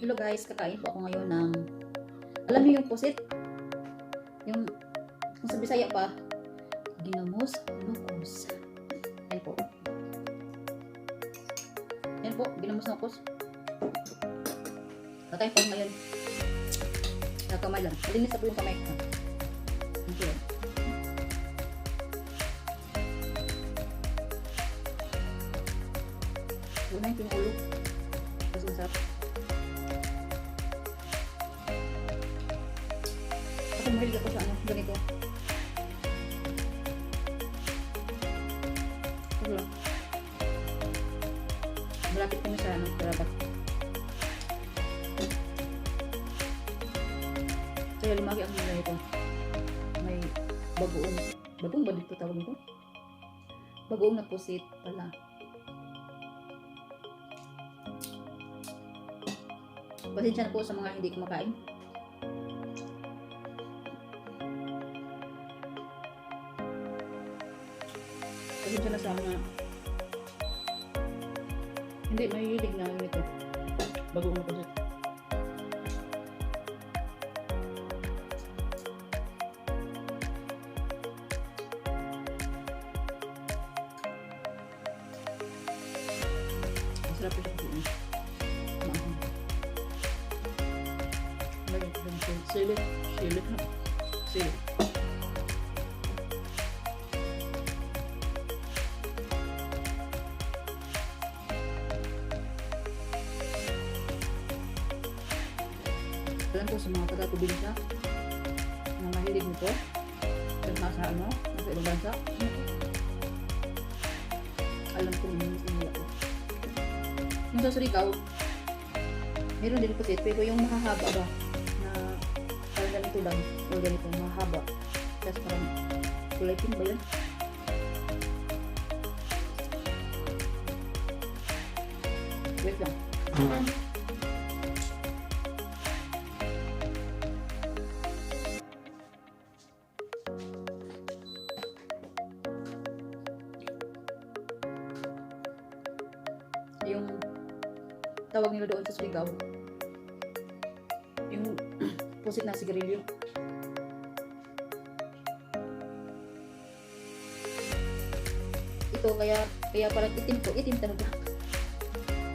Hello guys, kakain po ako ngayon ng, alam niyo yung pusit? Yung, kung sa Bisaya pa, ginamos nukos. Yan po. Yan po, ginamos nukos. Kakain po ngayon. Kakamay lang. Malinis na po yung kamay ko. Thank you. Una yung ulo. Kasi masarap. Kasi mahilig ako sa ano, ganito. Ito lang. Malapit kami sa ano, Tarabat. Kaya lumaki ang nila ito. May bagoong. Bagoong ba dito tawag nito? Bagoong na pusit pala. Pasensya na po sa mga hindi kumakain. Pasensya na sa mga hindi mahilig na ito. Bagoong na pusit. Masarap ito po. Silit. Alam ko sa mga taga-probinsya na mahilig nito sa ano, sa ibang bansa. Alam ko naman sa nila ko. Yung sa Surigao, meron din pusit, pero yung mahahaba ba na parang ganito lang o ganito, mahahaba. Tapos parang kulay pink ba yan? Wait lang. Yung tawag nila doon sa Surigao, yung pusit na sigarilyo. Ito kaya parang itim talaga.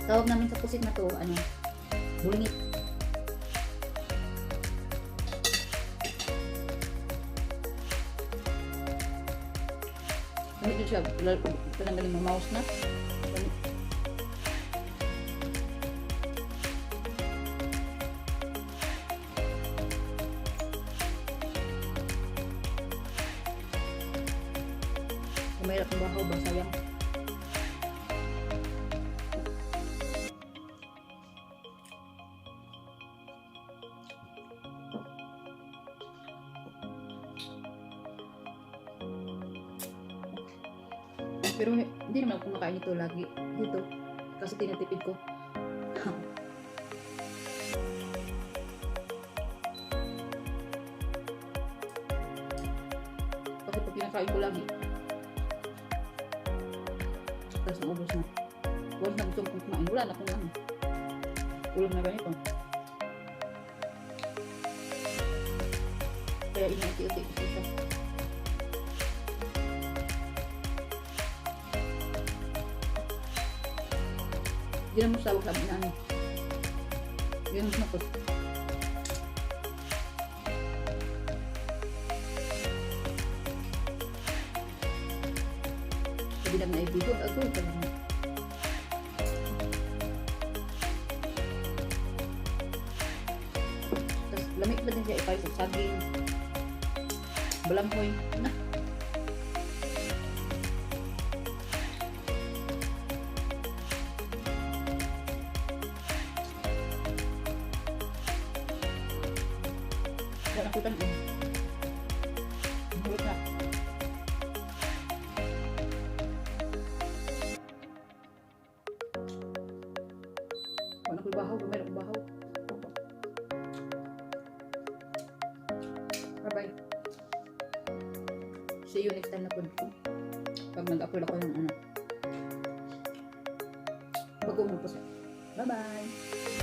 Tawag namin sa pusit na to, ano, bulngit. Ano siya, pinanggaling mo mouse na. Mayroon akong bahaw ba? Sayang. Pero hindi naman ako kumakain ito lagi dito. Kasi tinatipid ko. Kasi pag pinakain ko lagi, tapos naubos na. Huwag na gusto kong kumain. Wala na kung ano. Ulam na ganito. Kaya inati-uti ko siya. Hindi na mo sawag sabi na ano. Yun na po. Sabi lang na ibigod ako talaga. Tapos lamig pa din siya ipay sa saging, balanghoy na. Wala ko tanong. Mahulog na. Wala ko bahaw, mayroon ko bahaw. Bye-bye. See you next time na po. Pag nag-upload ako ng ano. Pag-umupos. Bye-bye.